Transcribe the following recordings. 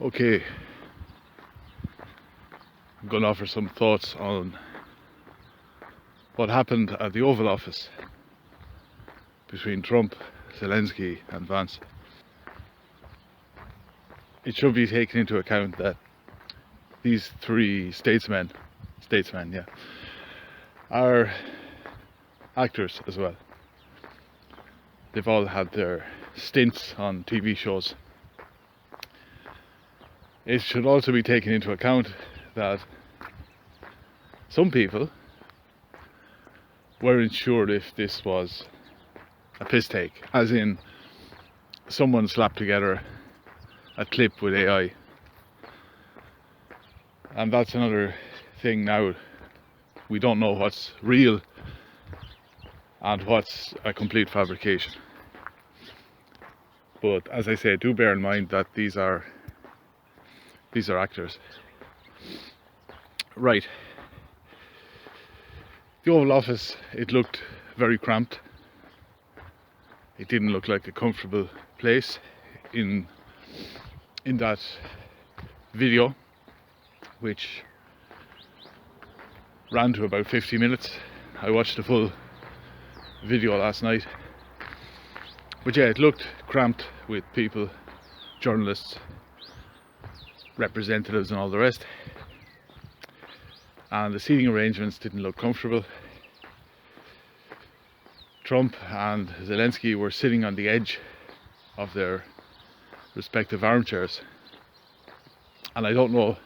Okay, I'm going to offer some thoughts on what happened at the Oval Office between Trump, Zelensky and Vance. It should be taken into account that these three statesmen, are actors as well. They've all had their stints on TV shows. It should also be taken into account that some people weren't sure if this was a piss take, as in someone slapped together a clip with AI. And that's another thing now. We don't know what's real and what's a complete fabrication. But as I say, do bear in mind that these are actors. Right. The Oval Office, it looked very cramped. It didn't look like a comfortable place in that video, which ran to about 50 minutes. I watched the full video last night. But yeah, it looked cramped with people, journalists, representatives and all the rest. And the seating arrangements didn't look comfortable. Trump and Zelensky were sitting on the edge of their respective armchairs. And I don't know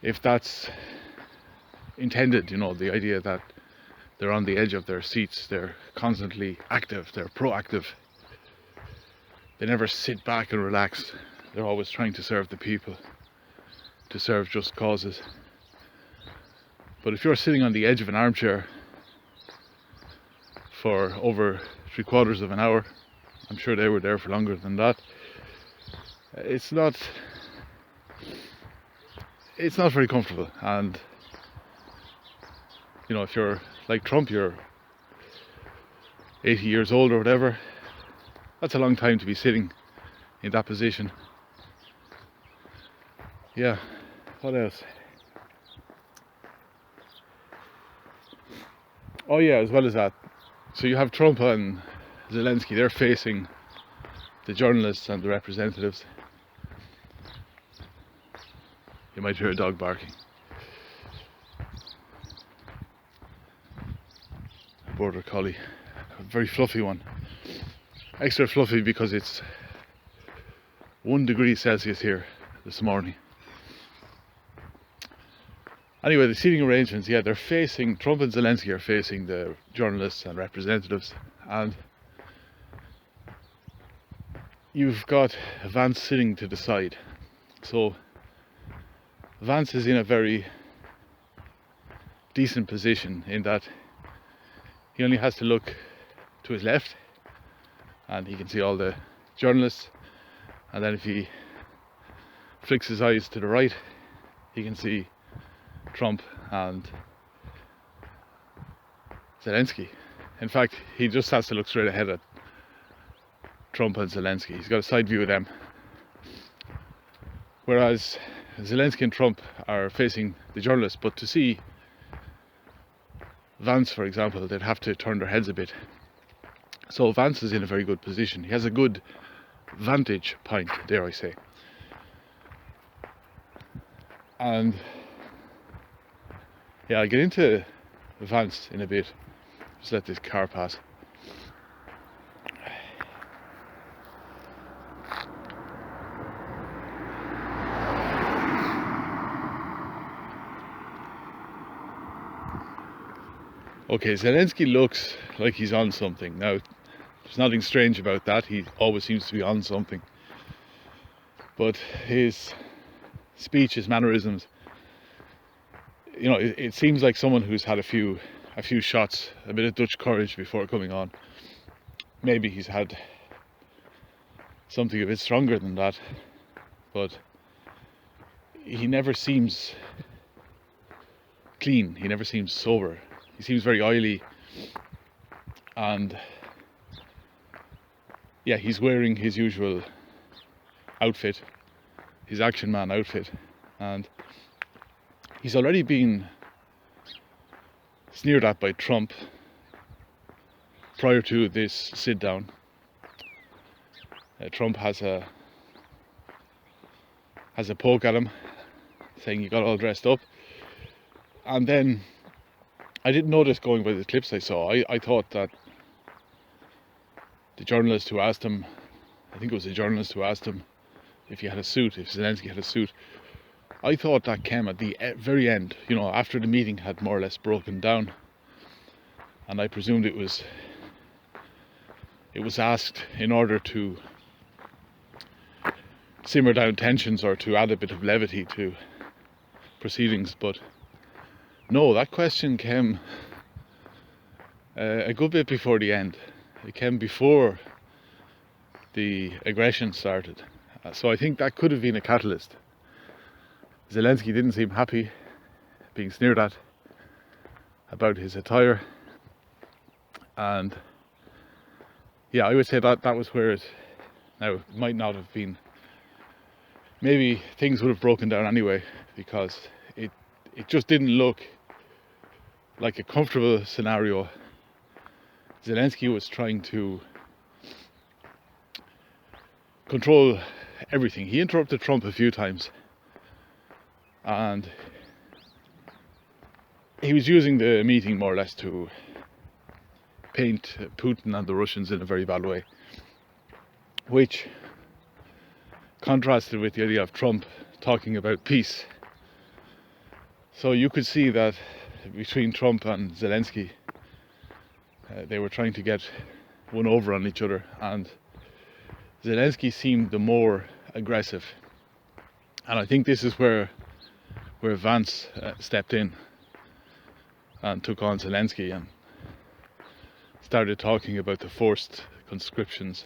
if that's intended, the idea that they're on the edge of their seats, they're constantly active, they're proactive. They never sit back and relax. They're always trying to serve the people, to serve just causes. But if you're sitting on the edge of an armchair for over 3/4 of an hour, I'm sure they were there for longer than that, it's not very comfortable. And if you're like Trump, you're 80 years old or whatever, that's a long time to be sitting in that position. Yeah, what else? Oh yeah, as well as that, so you have Trump and Zelensky, they're facing the journalists and the representatives. You might hear a dog barking. A border collie, a very fluffy one. Extra fluffy because it's 1 degree Celsius here this morning. Anyway, the seating arrangements, they're facing, Trump and Zelensky are facing the journalists and representatives, and you've got Vance sitting to the side. So Vance is in a very decent position in that he only has to look to his left and he can see all the journalists, and then if he flicks his eyes to the right, he can see Trump and Zelensky. In fact, he just has to look straight ahead at Trump and Zelensky. He's got a side view of them. Whereas Zelensky and Trump are facing the journalists, but to see Vance, for example, they'd have to turn their heads a bit. So Vance is in a very good position. He has a good vantage point, dare I say. And I'll get into Vance in a bit. Just let this car pass. Okay, Zelensky looks like he's on something. Now, there's nothing strange about that. He always seems to be on something. But his speech, his mannerisms, it seems like someone who's had a few shots, a bit of Dutch courage before coming on. Maybe he's had something a bit stronger than that, but he never seems clean. He never seems sober. He seems very oily, and he's wearing his usual outfit, his Action Man outfit, and he's already been sneered at by Trump prior to this sit down. Trump has a poke at him, saying he got all dressed up. And then I didn't notice, going by the clips I saw, I thought that the journalist who asked him, I think it was the journalist who asked him if he had a suit, if Zelensky had a suit, I thought that came at the very end, you know, after the meeting had more or less broken down. And I presumed it was asked in order to simmer down tensions or to add a bit of levity to proceedings. But no, that question came a good bit before the end. It came before the aggression started. So I think that could have been a catalyst. Zelensky didn't seem happy being sneered at about his attire, and yeah, I would say that was where it might not have been. Maybe things would have broken down anyway, because it just didn't look like a comfortable scenario. Zelensky was trying to control everything. He interrupted Trump a few times, and he was using the meeting more or less to paint Putin and the Russians in a very bad way, which contrasted with the idea of Trump talking about peace. So you could see that between Trump and Zelensky, they were trying to get one over on each other, and Zelensky seemed the more aggressive. And I think this is where VANCE stepped in and took on Zelensky and started talking about the forced conscriptions,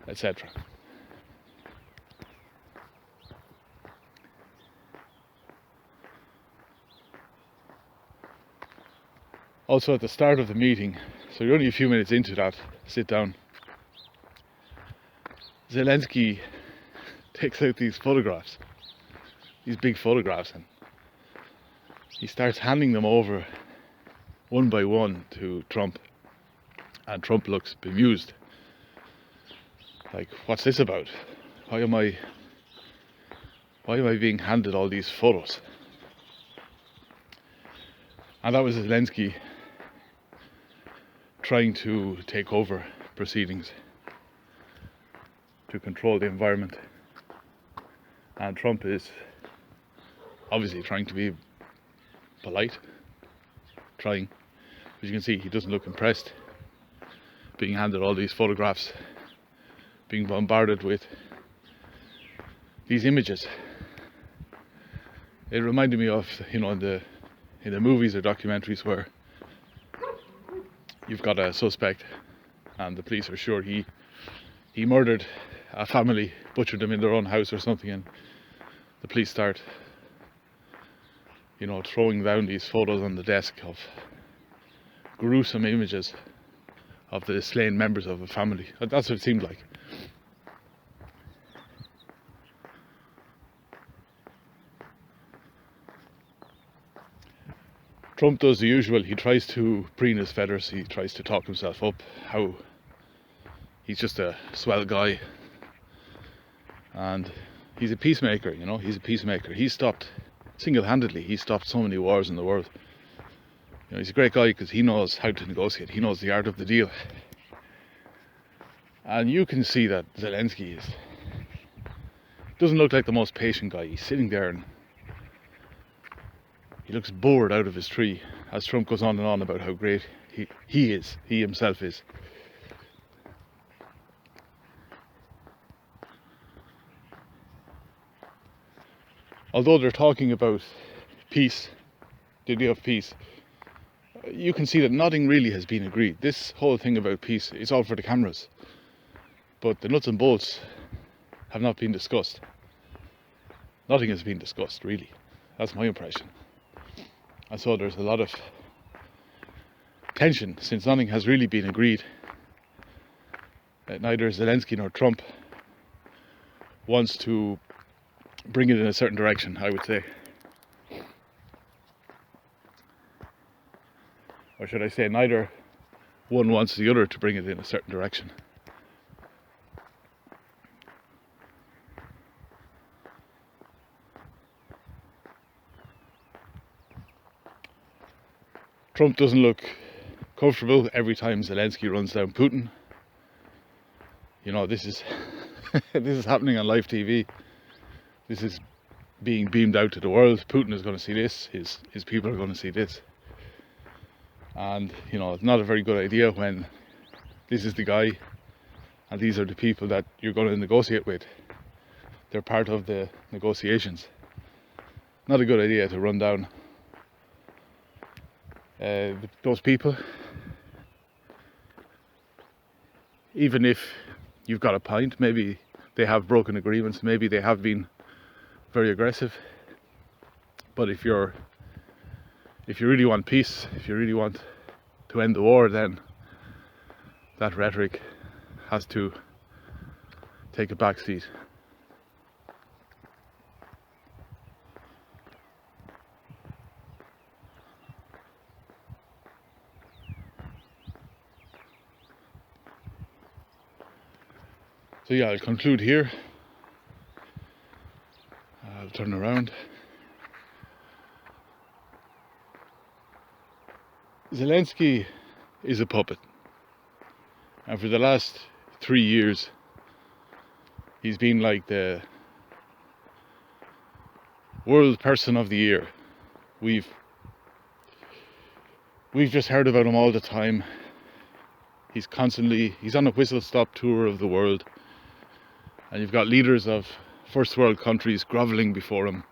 etc. Also, at the start of the meeting, so you're only a few minutes into that sit down, Zelensky takes out these photographs, these big photographs, and he starts handing them over one by one to Trump, and Trump looks bemused, like, what's this about? Why am I being handed all these photos? And that was Zelensky trying to take over proceedings, to control the environment. And Trump is obviously trying to be polite, but you can see he doesn't look impressed, being handed all these photographs, being bombarded with these images. It reminded me of, you know, in the movies or documentaries where you've got a suspect and the police are sure he murdered a family, butchered them in their own house or something, and the police start, you know, throwing down these photos on the desk of gruesome images of the slain members of a family. That's what it seemed like. Trump does the usual. He tries to preen his feathers. He tries to talk himself up, how he's just a swell guy, and he's a peacemaker, you know, he's a peacemaker. He stopped, single-handedly, he stopped so many wars in the world. You know, he's a great guy because he knows how to negotiate. He knows the art of the deal. And you can see that Zelensky doesn't look like the most patient guy. He's sitting there and he looks bored out of his tree as Trump goes on and on about how great he himself is. Although they're talking about peace, the idea of peace, you can see that nothing really has been agreed. This whole thing about peace is all for the cameras, but the nuts and bolts have not been discussed. Nothing has been discussed, really. That's my impression. And so there's a lot of tension since nothing has really been agreed. Neither Zelensky nor Trump wants to bring it in a certain direction, I would say. Or should I say, neither one wants the other to bring it in a certain direction. Trump doesn't look comfortable every time Zelensky runs down Putin. You know, this is this is happening on live TV. This is being beamed out to the world. Putin is going to see this. His people are going to see this. And you know, it's not a very good idea when this is the guy and these are the people that you're going to negotiate with. They're part of the negotiations. Not a good idea to run down those people. Even if you've got a point, maybe they have broken agreements, maybe they have been very aggressive. But if you really want peace, if you really want to end the war, then that rhetoric has to take a back seat. So yeah, I'll conclude here. I'll turn around. Zelensky is a puppet, and for the last 3 years he's been like the world person of the year. We've just heard about him all the time. He's on a whistle-stop tour of the world, and you've got leaders of first world countries groveling before him,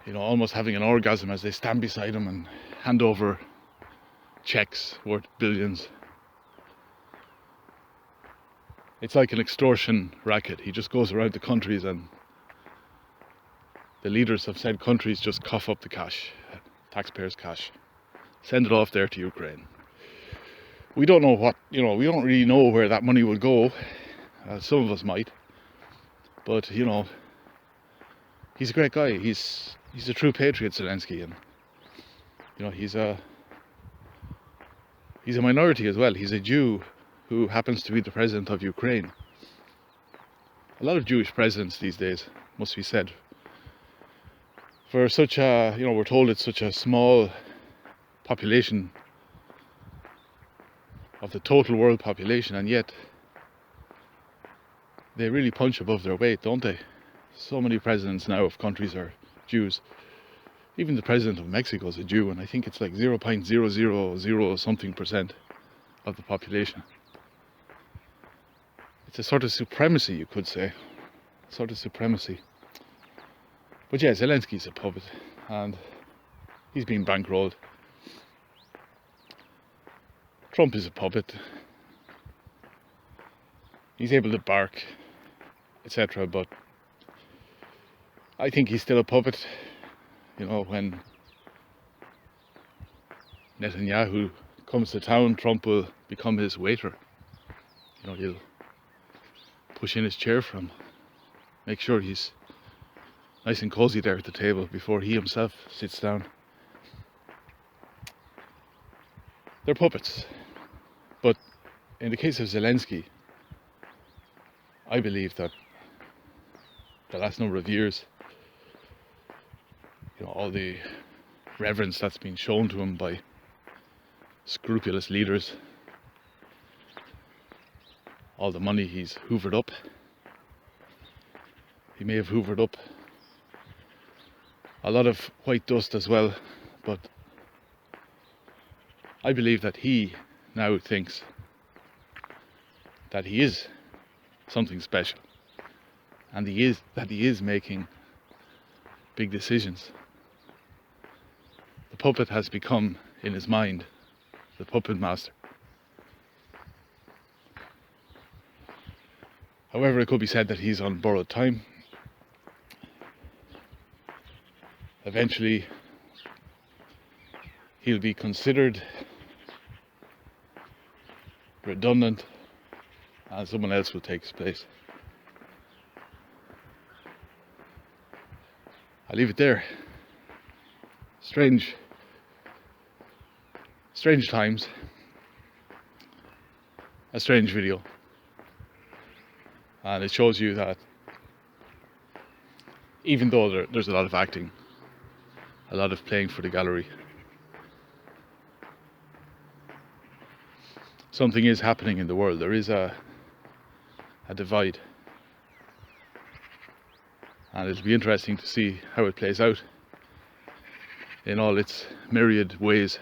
you know, almost having an orgasm as they stand beside him and hand over checks worth billions. It's like an extortion racket. He just goes around the countries and the leaders of said countries just cough up the cash, taxpayers' cash, send it off there to Ukraine. We don't know what, you know, we don't really know where that money will go. Some of us might, but you know, he's a great guy. He's a true patriot, Zelensky, and you know, he's a minority as well. He's a Jew who happens to be the president of Ukraine. A lot of Jewish presidents these days, must be said. For such a, you know, we're told it's such a small population of the total world population, and yet they really punch above their weight, don't they? So many presidents now of countries are Jews. Even the president of Mexico is a Jew, and I think it's like 0.000 something percent of the population. It's a sort of supremacy, you could say. Sort of supremacy. But yeah, Zelensky's a puppet, and he's been bankrolled. Trump is a puppet. He's able to bark, etc., but I think he's still a puppet. You know, when Netanyahu comes to town, Trump will become his waiter. You know, he'll push in his chair for him, make sure he's nice and cozy there at the table before he himself sits down. They're puppets. But in the case of Zelensky, I believe that the last number of years, you know, all the reverence that's been shown to him by scrupulous leaders, all the money he's hoovered up. He may have hoovered up a lot of white dust as well, but I believe that he now thinks that he is something special, and he is making big decisions. The puppet has become, in his mind, the puppet master. However, it could be said that he's on borrowed time. Eventually, he'll be considered redundant, and someone else will take his place. I'll leave it there. Strange times. A strange video. And it shows you that even though there's a lot of acting, a lot of playing for the gallery, something is happening in the world. There is a divide. And it'll be interesting to see how it plays out in all its myriad ways.